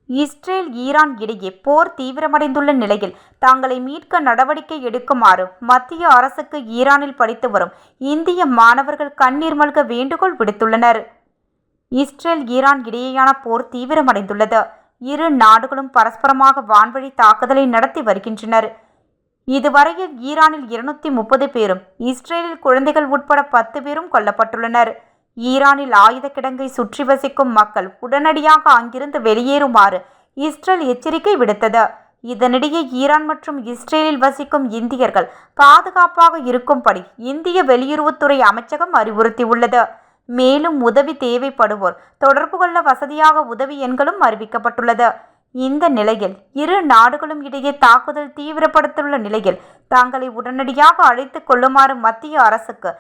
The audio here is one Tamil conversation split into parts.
இஸ்ரேல் ஈரான் இடையே போர் தீவிரமடைந்துள்ள நிலையில் தாங்களை மீட்க நடவடிக்கை எடுக்குமாறு மத்திய அரசுக்கு ஈரானில் படித்து வரும் இந்திய மாணவர்கள் கண்ணீர் மல்க வேண்டுகோள் விடுத்துள்ளனர். இஸ்ரேல் ஈரான் இடையேயான போர் தீவிரமடைந்துள்ளது. இரு நாடுகளும் பரஸ்பரமாக வான்வழி தாக்குதலை நடத்தி வருகின்றனர். இதுவரையில் ஈரானில் 230 பேரும் இஸ்ரேலில் குழந்தைகள் உட்பட 10 பேரும் கொல்லப்பட்டுள்ளனர். ஈரானில் ஆயுத கிடங்கை சுற்றி வசிக்கும் மக்கள் உடனடியாக அங்கிருந்து வெளியேறுமாறு இஸ்ரேல் எச்சரிக்கை விடுத்தது. இதனிடையே ஈரான் மற்றும் இஸ்ரேலில் வசிக்கும் இந்தியர்கள் பாதுகாப்பாக இருக்கும்படி இந்திய வெளியுறவுத்துறை அமைச்சகம் அறிவுறுத்தியுள்ளது. மேலும் உதவி தேவைப்படுவோர் தொடர்பு கொள்ள வசதியாக உதவி எண்களும் அறிவிக்கப்பட்டுள்ளது. இந்த நிலையில் இரு நாடுகளும் இடையே தாக்குதல் தீவிரப்படுத்தியுள்ள நிலையில் தாங்களை உடனடியாக அழைத்துக் கொள்ளுமாறு மத்திய அரசுக்கு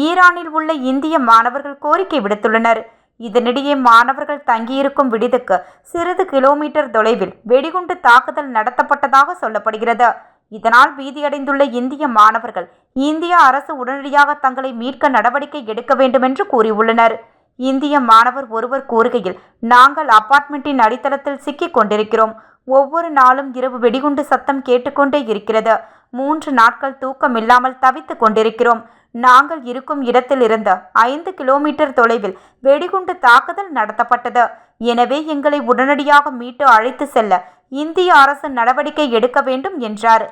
ஈரானில் உள்ள இந்திய மாணவர்கள் கோரிக்கை விடுத்துள்ளனர். இதனிடையே மாணவர்கள் தங்கியிருக்கும் விடுதிக்கு சிறிது கிலோமீட்டர் தொலைவில் வெடிகுண்டு தாக்குதல் நடத்தப்பட்டதாக சொல்லப்படுகிறது. இதனால் பீதியடைந்துள்ள இந்திய மாணவர்கள் இந்திய அரசு உடனடியாக தங்களை மீட்க நடவடிக்கை எடுக்க வேண்டும் என்று கூறியுள்ளனர். இந்திய மாணவர் ஒருவர் கூறுகையில், நாங்கள் அபார்ட்மெண்ட்டின் அடித்தளத்தில் சிக்கிக் கொண்டிருக்கிறோம். ஒவ்வொரு நாளும் இரவு வெடிகுண்டு சத்தம் கேட்டுக்கொண்டே இருக்கிறது. 3 நாட்கள் தூக்கமில்லாமல் தவித்துக் கொண்டிருக்கிறோம். நாங்கள் இருக்கும் இடத்திலிருந்து 5 கிலோமீட்டர் தொலைவில் வெடிகுண்டு தாக்குதல் நடத்தப்பட்டது. எனவே எங்களை உடனடியாக மீட்டு அழைத்து செல்ல இந்திய அரசு நடவடிக்கை எடுக்க வேண்டும் என்றார்.